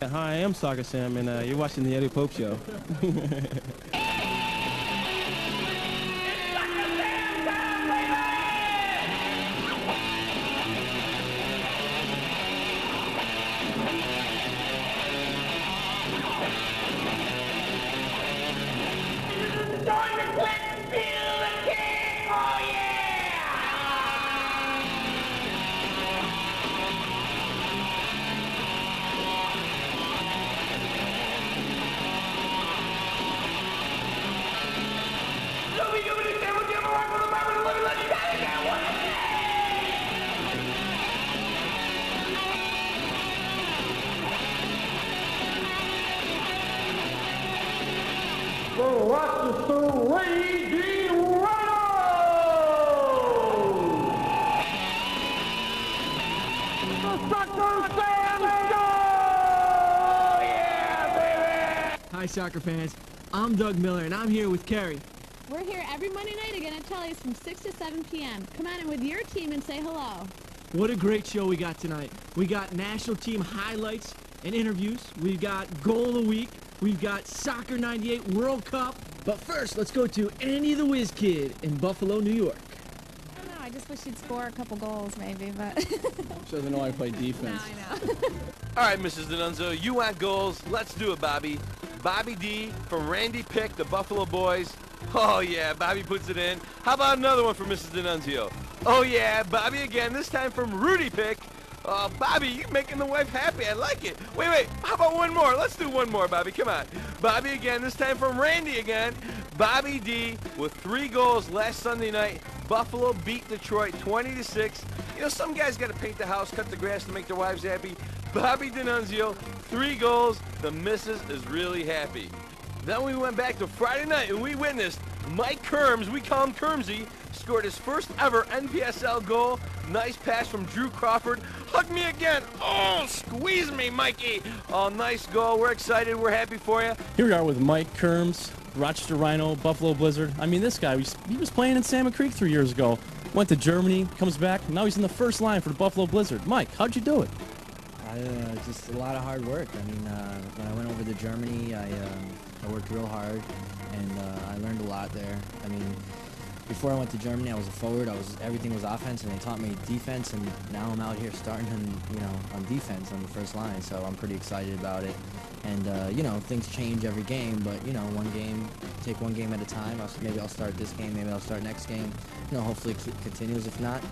Hi, I am SoccerSam, and you're watching the Eddie Pope Show. The Rochester Raging Rhinos! The SoccerSam Show! Yeah, baby! Hi, soccer fans. I'm Doug Miller, and I'm here with Kari. We're here every Monday night again at Tully's from 6 to 7 p.m. Come on in with your team and say hello. What a great show we got tonight. We got national team highlights and interviews. We've got goal of the week. We've got Soccer 98 World Cup. But first, let's go to Andy the Whiz Kid in Buffalo, New York. I don't know, I just wish you'd score a couple goals maybe, but... She doesn't know how to play defense. No, I know. All right, Mrs. D'Annunzio, you want goals. Let's do it, Bobby. Bobby D from Randy Pick, the Buffalo Boys. Oh, yeah, Bobby puts it in. How about another one for Mrs. D'Annunzio? Oh, yeah, Bobby again, this time from Rudy Pick. Oh, Bobby, you're making the wife happy. I like it. Wait. How about one more? Let's do one more, Bobby. Come on. Bobby again, this time from Randy again. Bobby D with 3 goals last Sunday night. Buffalo beat Detroit 20-6. You know, some guys got to paint the house, cut the grass to make their wives happy. Bobby D'Annunzio, 3 goals. The missus is really happy. Then we went back to Friday night and we witnessed Mike Kirmse, we call him Kirmse, scored his first ever NPSL goal. Nice pass from Drew Crawford. Hug me again. Oh, squeeze me, Mikey. Oh, nice goal. We're excited. We're happy for you. Here we are with Mike Kirmse, Rochester Rhino, Buffalo Blizzard. I mean, this guy, he was playing in Salmon Creek 3 years ago. Went to Germany, comes back. Now he's in the first line for the Buffalo Blizzard. Mike, how'd you do it? Just a lot of hard work. I mean, when I went over to Germany, I worked real hard, and I learned a lot there. I mean, before I went to Germany, I was a forward. Everything was offense, and they taught me defense. And now I'm out here starting on defense on the first line. So I'm pretty excited about it. And things change every game, but one game, take one game at a time. Maybe I'll start this game. Maybe I'll start next game. Hopefully it continues. If not,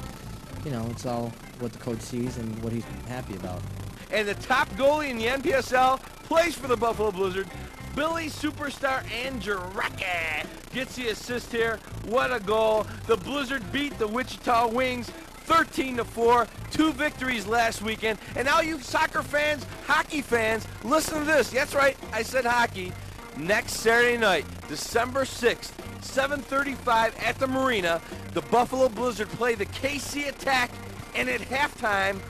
it's all what the coach sees and what he's happy about. And the top goalie in the NPSL plays for the Buffalo Blizzard. Billy Superstar Andracki gets the assist here. What a goal. The Blizzard beat the Wichita Wings 13-4. 2 victories last weekend. And now you soccer fans, hockey fans, listen to this. That's right, I said hockey. Next Saturday night, December 6th, 7:35 at the Marina, the Buffalo Blizzard play the KC Attack, and at halftime,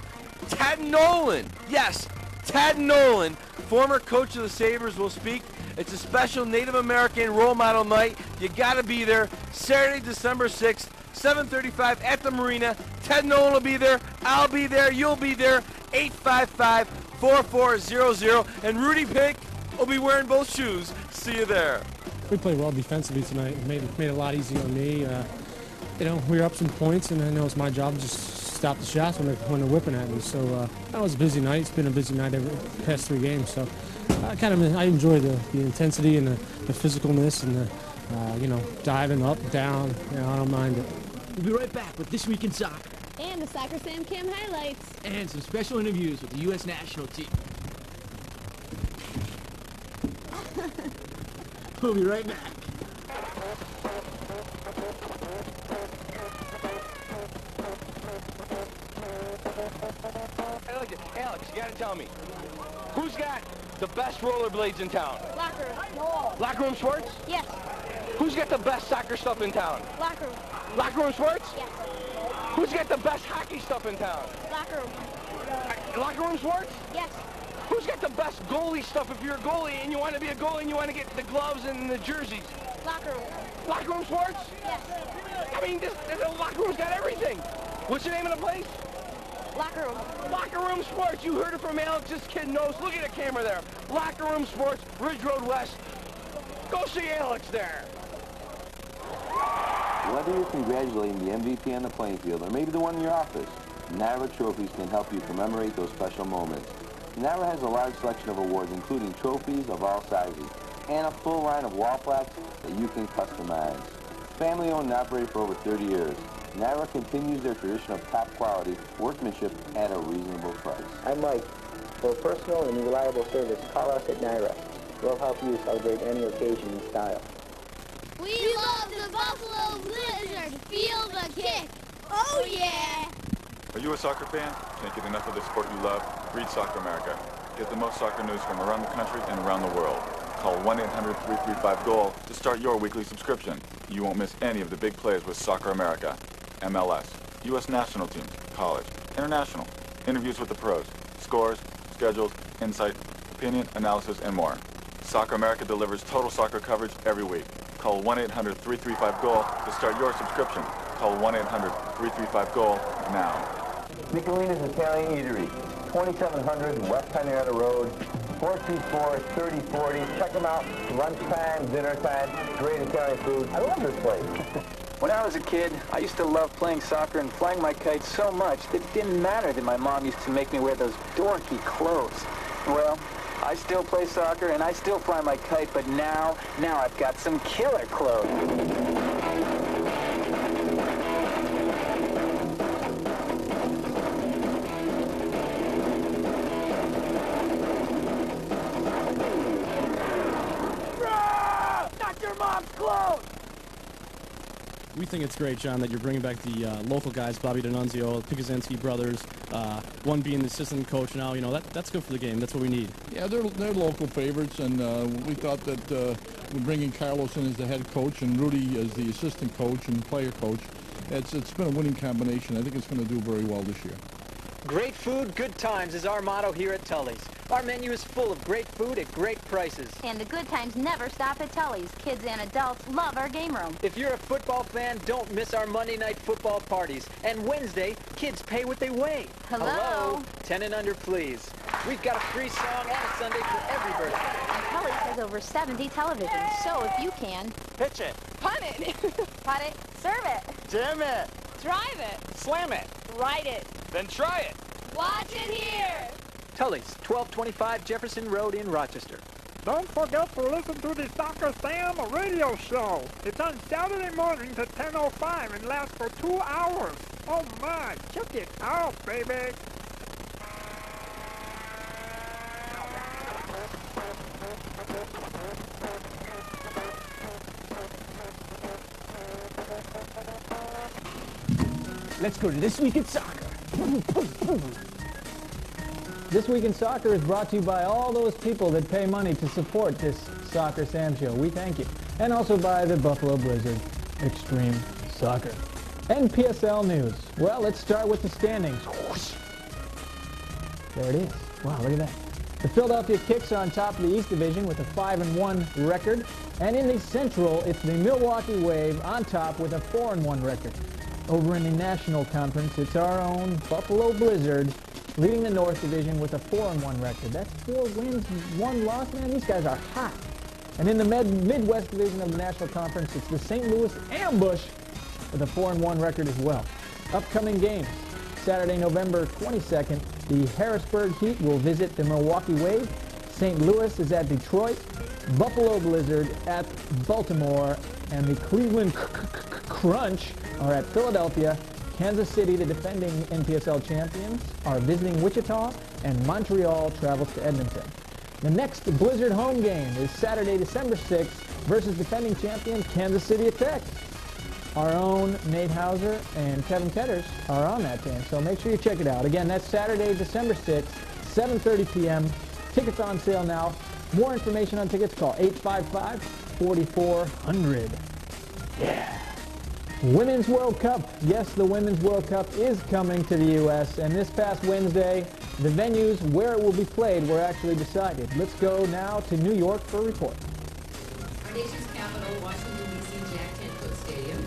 Ted Nolan, yes, Ted Nolan, former coach of the Sabres, will speak. It's a special Native American role model night. You got to be there. Saturday, December 6th, 7:35 at the Marina. Ted Nolan will be there. I'll be there. You'll be there. 855-4400. And Rudy Pick will be wearing both shoes. See you there. We played well defensively tonight. Made it a lot easier on me. We were up some points, and I know it's my job to just stop the shots when they're whipping at me. So that was a busy night. It's been a busy night every past 3 games. So I enjoy the intensity and the physicalness and the diving up, down. I don't mind it. We'll be right back with This Week in Soccer. And the SoccerSam Cam highlights. And some special interviews with the U.S. national team. We'll be right back. Alex, you gotta tell me, who's got the best rollerblades in town? Locker room. Locker room Schwartz? Yes. Who's got the best soccer stuff in town? Locker room. Locker room Schwartz? Yes. Who's got the best hockey stuff in town? Locker room. Locker room Schwartz? Yes. Who's got the best goalie stuff if you're a goalie and you want to be a goalie and you want to get the gloves and the jerseys? Locker room. Locker room Schwartz? Yes. I mean, the locker room's got everything. What's the name of the place? Locker room sports. You heard it from Alex. This kid knows. Look at the camera there. Locker room sports, Ridge Road West. Go see Alex there. Whether you're congratulating the MVP on the playing field or maybe the one in your office, NYRA Trophies can help you commemorate those special moments. NYRA has a large selection of awards, including trophies of all sizes, and a full line of wall plaques that you can customize. Family owned and operated for over 30 years, NYRA continues their tradition of top quality workmanship at a reasonable price. I'm Mike. For personal and reliable service, call us at NYRA. We'll help you celebrate any occasion in style. We love the Buffalo Blizzard. Feel the kick. Oh, yeah. Are you a soccer fan? Can't get enough of the sport you love? Read Soccer America. Get the most soccer news from around the country and around the world. Call 1-800-335-GOAL to start your weekly subscription. You won't miss any of the big plays with Soccer America. MLS, U.S. national teams, college, international, interviews with the pros, scores, schedules, insight, opinion, analysis, and more. Soccer America delivers total soccer coverage every week. Call 1-800-335-GOAL to start your subscription. Call 1-800-335-GOAL now. Michelina's Italian Eatery, 2700 West Henrietta Road, 424-3040. Check them out. Lunchtime, dinner time, great Italian food. I love this place. When I was a kid, I used to love playing soccer and flying my kite so much that it didn't matter that my mom used to make me wear those dorky clothes. Well, I still play soccer and I still fly my kite, but now I've got some killer clothes. Not your mom's clothes! We think it's great, John, that you're bringing back the local guys, Bobby D'Annunzio, Picazinski brothers, one being the assistant coach now. You know, that's good for the game. That's what we need. Yeah, they're local favorites, and we thought that bringing Carlos in as the head coach and Rudy as the assistant coach and player coach, it's been a winning combination. I think it's going to do very well this year. Great food, good times is our motto here at Tully's. Our menu is full of great food at great prices. And the good times never stop at Tully's. Kids and adults love our game room. If you're a football fan, don't miss our Monday night football parties. And Wednesday, kids pay what they weigh. Hello? 10 and under, please. We've got a free song and a Sunday for every birthday. And Tully's has over 70 televisions, so if you can... Pitch it. Punt it. Putt it. Serve it. Jam it. Drive it. Slam it. Ride it. Then try it. Watch it here. Tully's, 1225 Jefferson Road in Rochester. Don't forget to listen to the SoccerSam radio show. It's on Saturday mornings at 10:05 and lasts for 2 hours. Oh my, check it out, baby. Let's go to This Week in Soccer. This Week in Soccer is brought to you by all those people that pay money to support this SoccerSam show. We thank you. And also by the Buffalo Blizzard Extreme Soccer. NPSL News. Well, let's start with the standings. Whoosh. There it is. Wow, look at that. The Philadelphia Kicks are on top of the East Division with a 5-1 record. And in the Central, it's the Milwaukee Wave on top with a 4-1 record. Over in the National Conference, it's our own Buffalo Blizzard leading the North Division with a 4-1 record. That's 4 wins, 1 loss, man. These guys are hot. And in the Midwest Division of the National Conference, it's the St. Louis Ambush with a 4-1 record as well. Upcoming games. Saturday, November 22nd, the Harrisburg Heat will visit the Milwaukee Wave. St. Louis is at Detroit. Buffalo Blizzard at Baltimore. And the Cleveland Crunch are at Philadelphia. Kansas City, the defending NPSL champions, are visiting Wichita, and Montreal travels to Edmonton. The next Blizzard home game is Saturday, December 6th versus defending champions Kansas City Attack. Our own Nate Hauser and Kevin Ketters are on that game, so make sure you check it out. Again, that's Saturday, December 6th, 7:30 p.m. Tickets on sale now. More information on tickets, call 855-4400. Yeah. Women's World Cup. Yes, the Women's World Cup is coming to the U.S. And this past Wednesday, the venues where it will be played were actually decided. Let's go now to New York for a report. Our nation's capital, Washington, D.C. Jack Kent Stadium,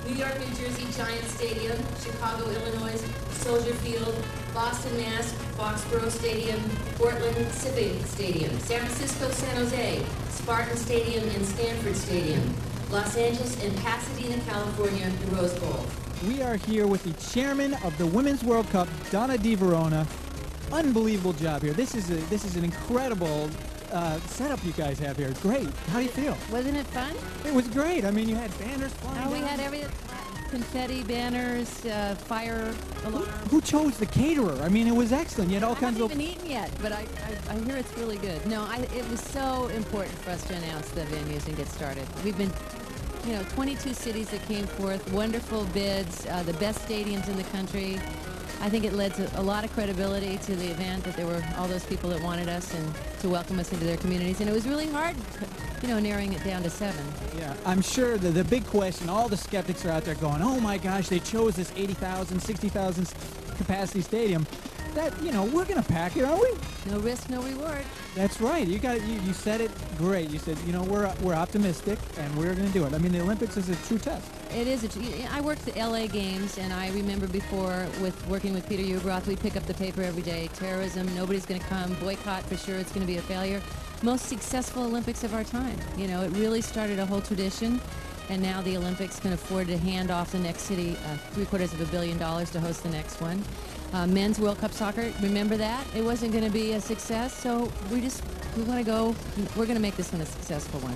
New York, New Jersey, Giant Stadium, Chicago, Illinois, Soldier Field, Boston, Mass, Foxborough Stadium, Portland, Civic Stadium, San Francisco, San Jose, Spartan Stadium, and Stanford Stadium, Los Angeles and Pasadena, California, the Rose Bowl. We are here with the chairman of the Women's World Cup, Donna Diverona. Unbelievable job here. This is an incredible setup you guys have here. Great. How do you feel? Wasn't it fun? It was great. I mean, you had banners flying. We had everything. Confetti, banners, fire alarm. Who chose the caterer? I mean, it was excellent. You had all kinds of... I haven't even eaten yet, but I hear it's really good. No, it was so important for us to announce the venues and get started. We've been, 22 cities that came forth, wonderful bids, the best stadiums in the country. I think it led to a lot of credibility to the event, that there were all those people that wanted us and to welcome us into their communities. And it was really hard, narrowing it down to 7. Yeah, I'm sure the big question, all the skeptics are out there going, oh my gosh, they chose this 80,000, 60,000 capacity stadium. That, we're going to pack it, aren't we? No risk, no reward. That's right. You got it. You said it great. You said, we're optimistic and we're going to do it. I mean, the Olympics is a true test. It is. I worked the LA Games, and I remember before working with Peter Ugroth, we pick up the paper every day. Terrorism, nobody's going to come. Boycott, for sure, it's going to be a failure. Most successful Olympics of our time. It really started a whole tradition, and now the Olympics can afford to hand off the next city $750 million to host the next one. Men's World Cup soccer, remember that? It wasn't going to be a success, so we want to go. We're going to make this one a successful one.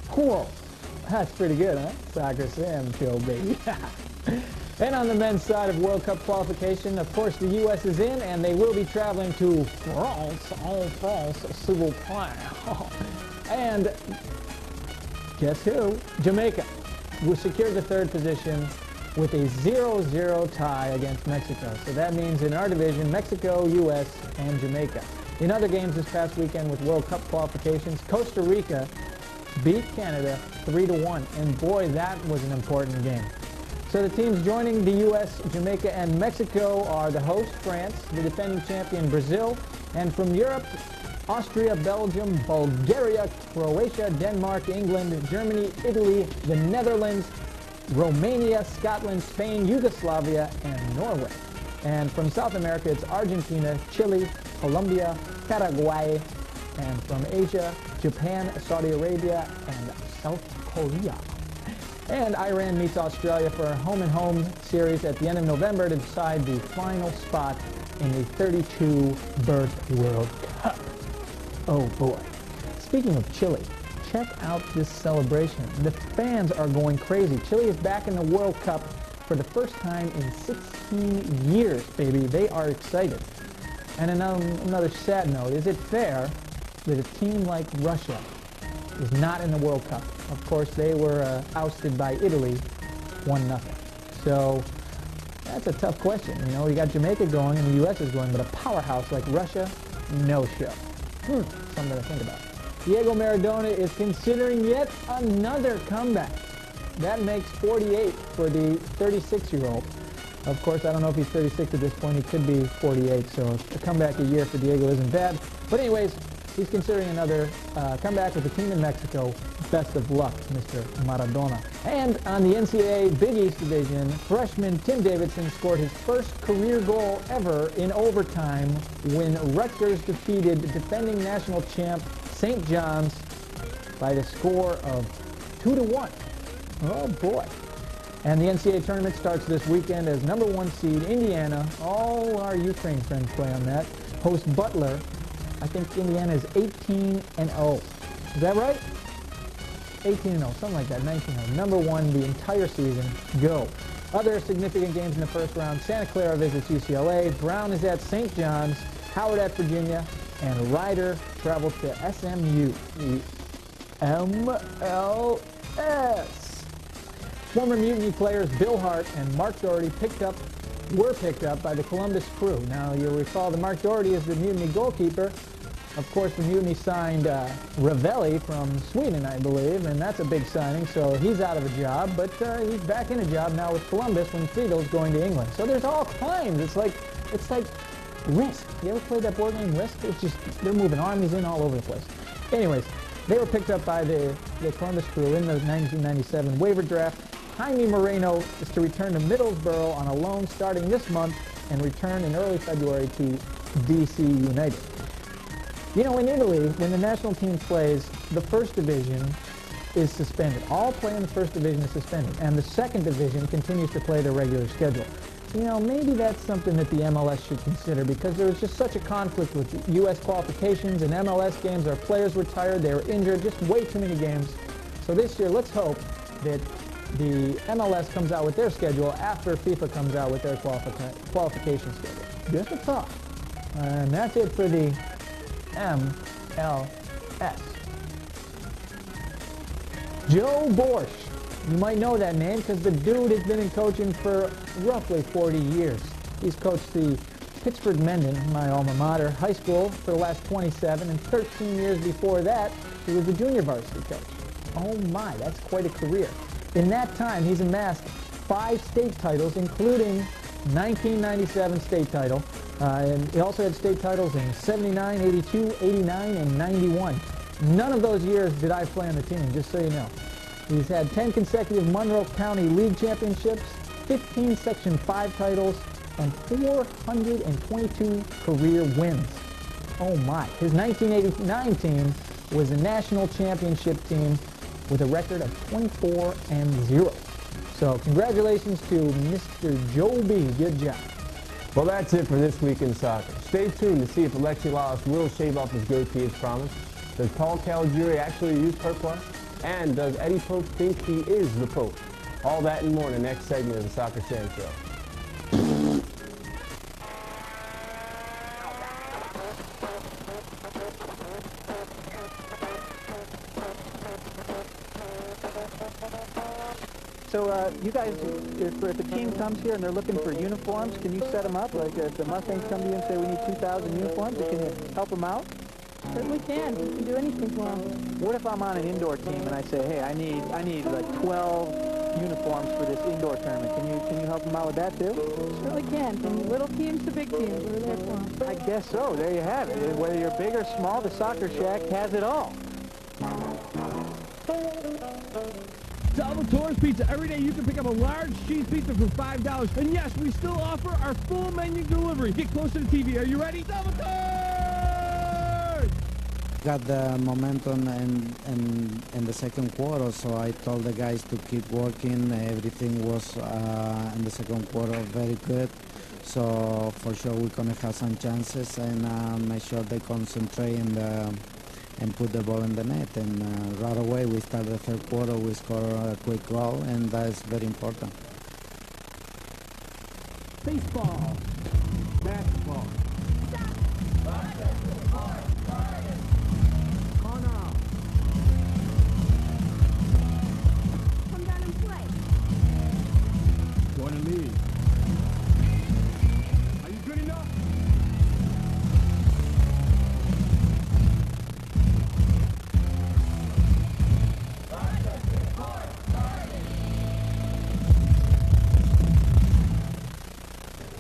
Cool. That's pretty good, huh? SoccerSam show, baby. And on the men's side of World Cup qualification, of course, the U.S. is in, and they will be traveling to France, s'il vous plaît. And guess who? Jamaica, who secured the 3rd position with a 0-0 tie against Mexico. So that means in our division, Mexico, U.S., and Jamaica. In other games this past weekend with World Cup qualifications, Costa Rica beat Canada 3-1, and boy, that was an important game. So the teams joining the U.S., Jamaica, and Mexico are the host, France, the defending champion, Brazil, and from Europe, Austria, Belgium, Bulgaria, Croatia, Denmark, England, Germany, Italy, the Netherlands, Romania, Scotland, Spain, Yugoslavia, and Norway. And from South America, it's Argentina, Chile, Colombia, Paraguay, and from Asia, Japan, Saudi Arabia, and South Korea. And Iran meets Australia for a home-and-home series at the end of November to decide the final spot in the 32-berth World Cup. Oh boy. Speaking of Chile, check out this celebration. The fans are going crazy. Chile is back in the World Cup for the first time in 16 years, baby. They are excited. And another sad note, is it fair that a team like Russia is not in the World Cup? Of course, they were ousted by Italy 1-0. So that's a tough question. You got Jamaica going and the U.S. is going, but a powerhouse like Russia, no show. Something to think about. Diego Maradona is considering yet another comeback. That makes 48 for the 36-year-old. Of course, I don't know if he's 36 at this point. He could be 48, so a comeback a year for Diego isn't bad. But anyways, he's considering another comeback with the team in Mexico. Best of luck, Mr. Maradona. And on the NCAA Big East Division, freshman Tim Davidson scored his first career goal ever in overtime when Rutgers defeated defending national champ St. John's by the score of 2-1. Oh boy. And the NCAA tournament starts this weekend as number 1 seed Indiana. All our Ukraine friends play on that. Host Butler. I think Indiana is 18-0. Is that right? 18-0, something like that, 19-0. Number 1 the entire season. Go. Other significant games in the first round. Santa Clara visits UCLA. Brown is at St. John's. Howard at Virginia. And Ryder travels to SMU. The MLS. Former Mutiny players Bill Hart and Mark Doherty were picked up by the Columbus Crew. Now, you'll recall that Mark Doherty is the Mutiny goalkeeper. Of course, the Mutiny signed Ravelli from Sweden, I believe, and that's a big signing, so he's out of a job, but he's back in a job now with Columbus when Friedel's going to England. So there's all kinds. It's like Risk. You ever played that board game Risk? It's just, they're moving armies in all over the place. Anyways, they were picked up by the Columbus Crew in the 1997 waiver draft. Jaime Moreno is to return to Middlesbrough on a loan starting this month and return in early February to DC United. You know, in Italy, when the national team plays, the first division is suspended. All play in the first division is suspended, and the second division continues to play their regular schedule. You know, maybe that's something that the MLS should consider, because there was just such a conflict with U.S. qualifications and MLS games. Our players were tired, they were injured, just way too many games. So this year, let's hope that the MLS comes out with their schedule after FIFA comes out with their qualification schedule. Just a thought. And that's it for the MLS. Joe Bortz. You might know that name because the dude has been in coaching for roughly 40 years. He's coached the Pittsburgh Mendon, my alma mater, high school for the last 27, and 13 years before that, he was the junior varsity coach. Oh my, that's quite a career. In that time, he's amassed 5 state titles, including 1997 state title. And he also had state titles in 79, 82, 89, and 91. None of those years did I play on the team, just so you know. He's had 10 consecutive Monroe County League championships, 15 Section 5 titles, and 422 career wins. Oh my. His 1989 team was a national championship team with a record of 24-0. So congratulations to Mr. Joe B. Good job. Well, that's it for This Week in Soccer. Stay tuned to see if Alexi Lalas will shave off his goatee as promised. Does Paul Caligiuri actually use Perplar? And does Eddie Pope think he is the Pope? All that and more in the next segment of the SoccerSam Show. So you guys, if the team comes here and they're looking for uniforms, can you set them up? Like if the Mustangs come to you and say we need 2,000 uniforms, can you help them out? Certainly can. You can do anything for them. What if I'm on an indoor team and I say, hey, I need like 12 uniforms for this indoor tournament? Can you help them out with that too? Certainly can. From little teams to big teams, we're there for them. I guess so. There you have it. Whether you're big or small, the Soccer Shack has it all. Salvatore's Pizza. Every day you can pick up a large cheese pizza for $5. And yes, we still offer our full menu delivery. Get close to the TV. Are you ready? Salvatore! Got the momentum in the second quarter, so I told the guys to keep working. Everything was in the second quarter very good. So for sure we're going to have some chances and make sure they concentrate and put the ball in the net. And right away we start the third quarter, we score a quick goal, and that's very important. Baseball. Basketball. Come down and play. Join the league. Are you good enough?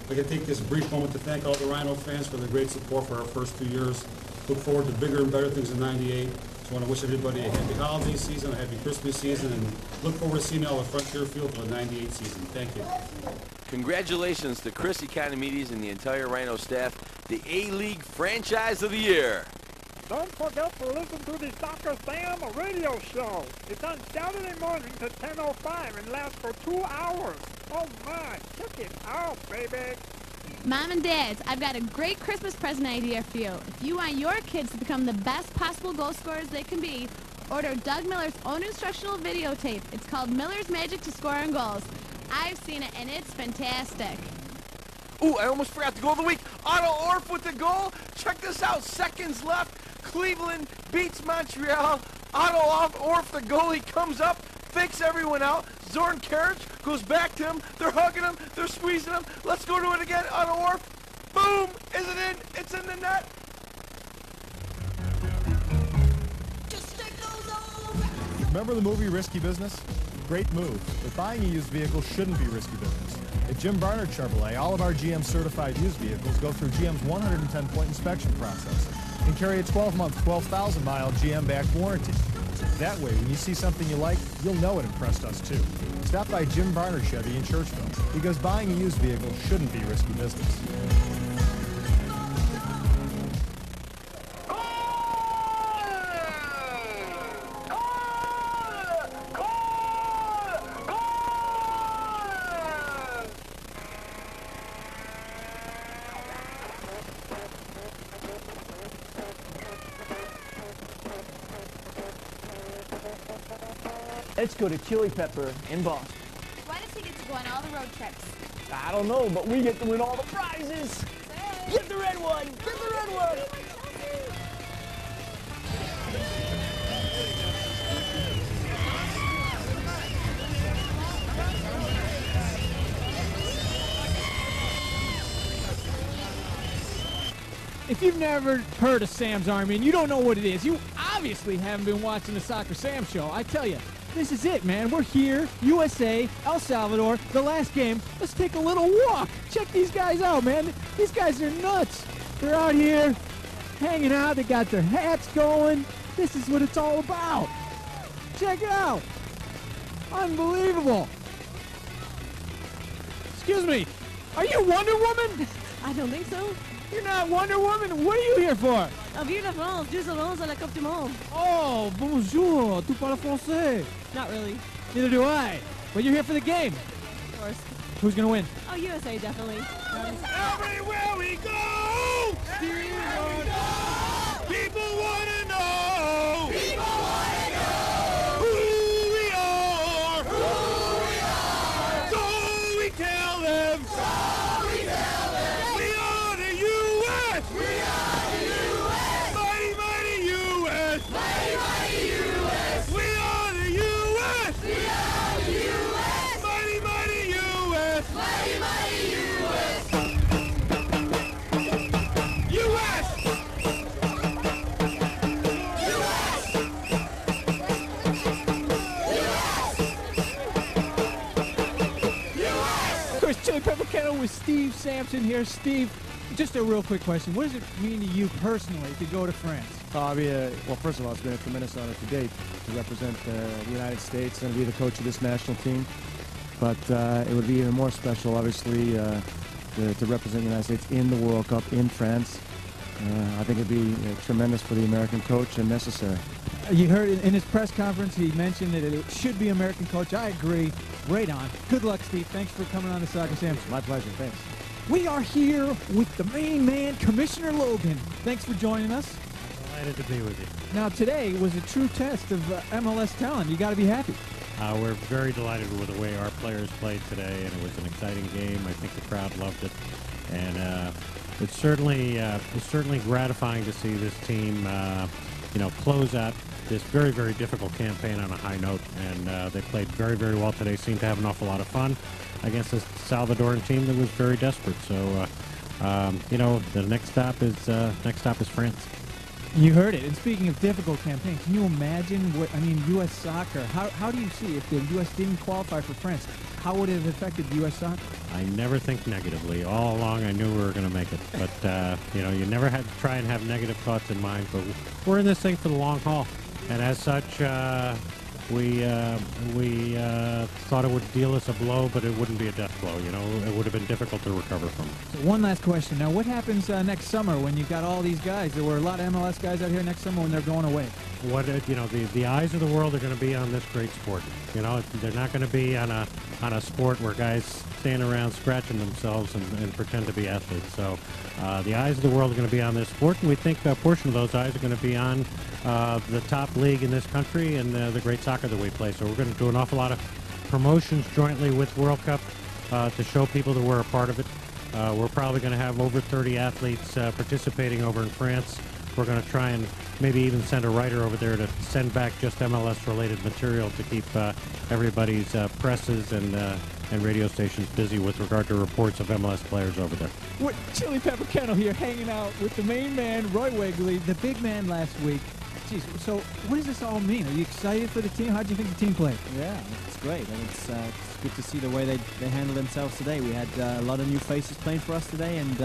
I'd like to take this brief moment to thank all the Rhino fans for their great support for our first 2 years. Look forward to bigger and better things in '98. Just want to wish everybody a happy holiday season, a happy Christmas season, and look forward to seeing you all at Frontier Field for the '98 season. Thank you. Congratulations to Chris Economides and the entire Rhino staff, the A-League Franchise of the Year. Don't forget to listen to the SoccerSam radio show. It's on Saturday morning to 10:05 and lasts for 2 hours. Oh my, check it out, baby. Mom and Dads, I've got a great Christmas present idea for you. If you want your kids to become the best possible goal scorers they can be, order Doug Miller's own instructional videotape. It's called Miller's Magic to Scoring Goals. I've seen it, and it's fantastic. Ooh, I almost forgot the goal of the week. Otto Orff with the goal. Check this out. Seconds left. Cleveland beats Montreal. Otto Orff, the goalie, comes up, fakes everyone out. Zorn Karic goes back to him. They're hugging him. They're squeezing him. Let's go to it again. Otto Orff. Boom! Is it in? It's in the net. Remember the movie Risky Business? Great move, but buying a used vehicle shouldn't be risky business. At Jim Barnard Chevrolet, all of our GM certified used vehicles go through GM's 110-point inspection process and carry a 12-month, 12,000-mile GM-backed warranty. That way, when you see something you like, you'll know it impressed us too. Stop by Jim Barnard Chevy in Churchville, because buying a used vehicle shouldn't be risky business. Let's go to Chili Pepper in Boston. Why does he get to go on all the road trips? I don't know, but we get to win all the prizes. Get the red one! Get the red one! If you've never heard of Sam's Army and you don't know what it is, you obviously haven't been watching the SoccerSam show. I tell you, this is it, man. We're here, USA, El Salvador, the last game. Let's take a little walk. Check these guys out, man. These guys are nuts. They're out here hanging out. They got their hats going. This is what it's all about. Check it out. Unbelievable. Excuse me. Are you Wonder Woman? I don't think so. You're not Wonder Woman? What are you here for? Vive la France, 2-11 à la Coupe du Monde. Oh, bonjour. Tu parles français? Not really. Neither do I. But you're here for the game. Of course. Who's going to win? Oh, USA, definitely. Everywhere we go, people want to know. People want to know who we are. Who we are. So we tell them. So we tell them. We are the U.S. We are the U.S. Mighty, mighty U.S. Mighty, mighty U.S. We are the U.S. We are the U.S. Mighty, mighty U.S. Mighty, mighty U.S. Of course, Chili Pepper Kennel with Steve Sampson here. Steve, just a real quick question. What does it mean to you personally to go to France? Well, first of all, it's been a tremendous honor to date to represent the United States and be the coach of this national team. But it would be even more special, obviously, to represent the United States in the World Cup in France. I think it'd be tremendous for the American coach and necessary. You heard in his press conference, he mentioned that it should be American coach. I agree. Right on. Good luck, Steve. Thanks for coming on the SoccerSam. My pleasure. Thanks. We are here with the main man, Commissioner Logan. Thanks for joining us. Delighted to be with you. Now, today was a true test of MLS talent. You got to be happy. We're very delighted with the way our players played today, and it was an exciting game. I think the crowd loved it, and it's certainly gratifying to see this team, close out this very, very difficult campaign on a high note, and they played very, very well today. Seemed to have an awful lot of fun against a Salvadoran team that was very desperate. So, the next stop is France. You heard it. And speaking of difficult campaign, can you imagine U.S. soccer? How do you see if the U.S. didn't qualify for France? How would it have affected U.S. soccer? I never think negatively. All along, I knew we were going to make it. But, you never had to try and have negative thoughts in mind. But we're in this thing for the long haul. And as such, we thought it would deal us a blow, but it wouldn't be a death blow. It would have been difficult to recover from. So one last question. Now, what happens next summer when you've got all these guys? There were a lot of MLS guys out here next summer when they're going away. The eyes of the world are going to be on this great sport. They're not going to be on a sport where guys stand around scratching themselves and pretend to be athletes. So the eyes of the world are going to be on this sport, and we think a portion of those eyes are going to be on the top league in this country and the great soccer that we play. So we're going to do an awful lot of promotions jointly with World Cup to show people that we're a part of it. We're probably going to have over 30 athletes participating over in France. We're going to try and maybe even send a writer over there to send back just MLS-related material to keep everybody's presses and radio stations busy with regard to reports of MLS players over there. We're Chili Pepper Kennel here, hanging out with the main man, Roy Wegley, the big man last week. Jeez, so what does this all mean? Are you excited for the team? How do you think the team played? Yeah, it's great, and it's good to see the way they handled themselves today. We had a lot of new faces playing for us today, and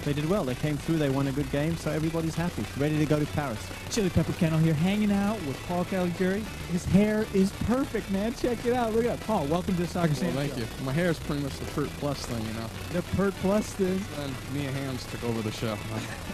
they did well. They came through. They won a good game, so everybody's happy, ready to go to Paris. Chili Pepper Kennel here, hanging out with Paul Caligiuri. His hair is perfect, man. Check it out. Look at that. Paul, welcome to the Soccer Sam Thank Show. you. My hair is pretty much the Pert Plus thing, you know. The Pert Plus thing. And Mia Hamm's took over the show.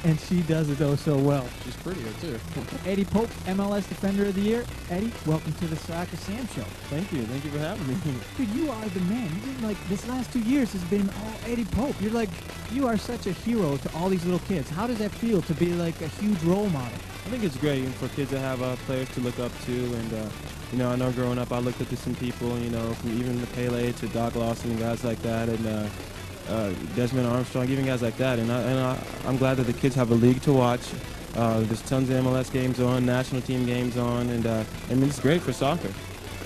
And she does it, though, so well. She's prettier, too. Eddie Pope, MLS Defender of the Year. Eddie, welcome to the Soccer Sam Show. Thank you. Thank you for having me. Dude, you are the man. You've been like, this last 2 years has been all Eddie Pope. You're like, you are such a hero to all these little kids. How does that feel to be like a huge role model? I think it's great for kids to have players to look up to, and you know, I know growing up I looked up to some people, you know, from even the Pele to Doc Lawson and guys like that, and Desmond Armstrong, even guys like that, and I'm glad that the kids have a league to watch. There's tons of MLS games on, national team games on, and I mean, it's great for soccer.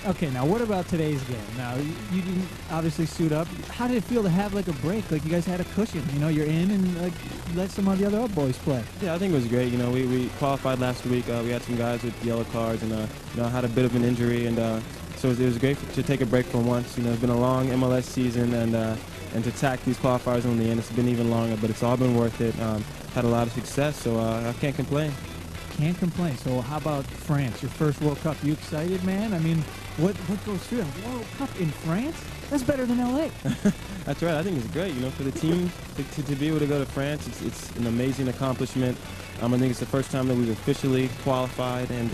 Okay, now what about today's game? Now, you didn't obviously suit up. How did it feel to have like a break? Like you guys had a cushion, you know, you're in and like let some of the other boys play. Yeah, I think it was great. You know, we qualified last week. We had some guys with yellow cards, and you know, I had a bit of an injury, and so it was great to take a break for once. You know, it's been a long MLS season, and to tack these qualifiers on the end, it's been even longer, but it's all been worth it. Had a lot of success, so I can't complain. Can't complain. So how about France, your first World Cup? You excited, man? I mean, what goes through a World Cup in France? That's better than LA. That's right. I think it's great. You know, for the team to be able to go to France, it's an amazing accomplishment. I think it's the first time that we've officially qualified, and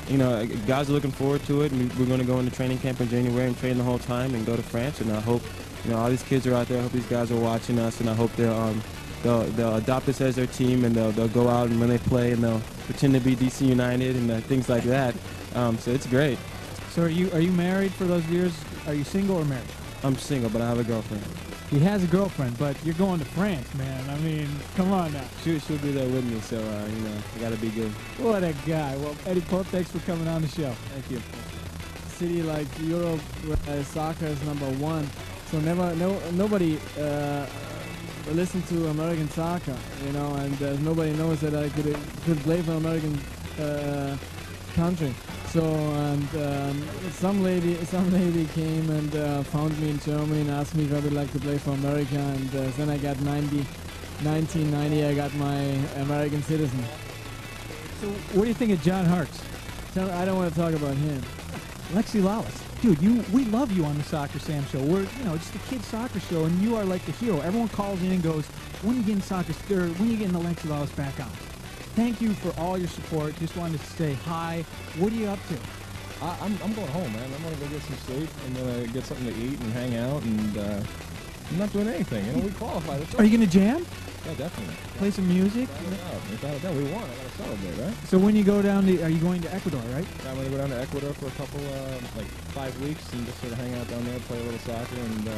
you know, guys are looking forward to it. And we're going to go into training camp in January and train the whole time and go to France. And I hope, you know, all these kids are out there. I hope these guys are watching us, and I hope they'll adopt us as their team, and they'll go out and when they play, and they'll pretend to be DC United and things like that. So it's great. So are you married for those years? Are you single or married? I'm single, but I have a girlfriend. He has a girlfriend, but you're going to France, man. I mean, come on now. She'll be there with me, so you know, I gotta be good. What a guy. Well, Eddie Pope, thanks for coming on the show. Thank you. City like Europe, where soccer is #1, so nobody listen to American soccer, you know, and nobody knows that I could play for American country. So, and some lady came and found me in Germany and asked me if I would like to play for America, and then I got 1990, I got my American citizen. So what do you think of John Hartz? I don't want to talk about him. Lexi Lawless. Dude, we love you on the Soccer Sam Show. We're, you know, just a kid soccer show, and you are like the hero. Everyone calls in and goes, when are you getting when are you getting the Lexi Lawless back on? Thank you for all your support. Just wanted to say hi. What are you up to? I'm going home, man. I'm going to go get some sleep. I'm going to get something to eat and hang out, and I'm not doing anything. You know, we qualified. Are you going to jam? Yeah, definitely. Play some music? Without a doubt, we won. I got to celebrate, right? So when you go down to, are you going to Ecuador, right? Yeah, I'm going to go down to Ecuador for a couple, like 5 weeks, and just sort of hang out down there, play a little soccer, and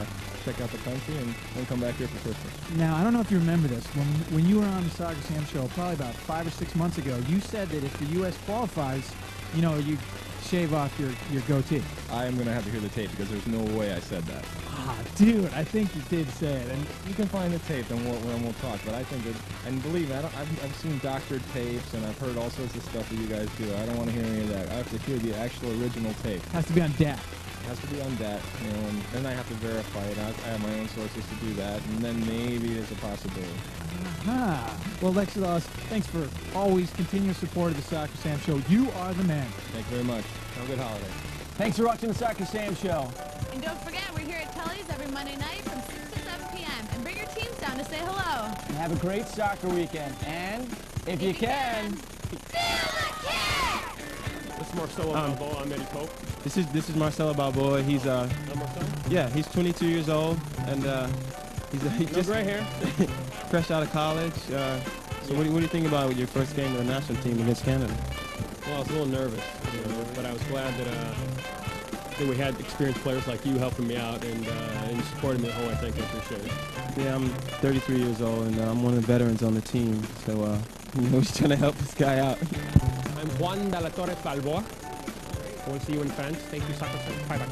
check out the country, and then come back here for Christmas. Now, I don't know if you remember this. When you were on the Soccer Sam Show, probably about 5 or 6 months ago, you said that if the U.S. qualifies, you know, you shave off your goatee. I am going to have to hear the tape, because there's no way I said that. Ah, dude, I think you did say it. And you can find the tape, and we'll talk. But I think it, and believe me, I've seen doctored tapes, and I've heard all sorts of stuff that you guys do. I don't want to hear any of that. I have to hear the actual original tape. Has to be on DAT. It has to be on DAT, you know, and then I have to verify it. I have my own sources to do that, and then maybe there's a possibility. Aha. Well, Lexi Lawless, thanks for always continuous support of the Soccer Sam Show. You are the man. Thank you very much. Have a good holiday. Thanks for watching the Soccer Sam Show. And don't forget, we're here at Tully's every Monday night from 6 to 7 p.m. And bring your teams down to say hello. And have a great soccer weekend. And if you can, This is Marcelo Balboa. I'm Eddie Pope. This is Marcelo Balboa. He's yeah, he's 22 years old, and he's just gray hair. fresh out of college. So what do you think about your first game of the national team against Canada? Well, I was a little nervous, you know, but I was glad that we had experienced players like you helping me out and supporting me the whole way. Thank you. I appreciate it. Yeah, I'm 33 years old, and I'm one of the veterans on the team. So you know, we're trying to help this guy out. I'm Juan de la Torre Balboa. We'll see you in France. Thank you, Soccer Sam. Bye-bye.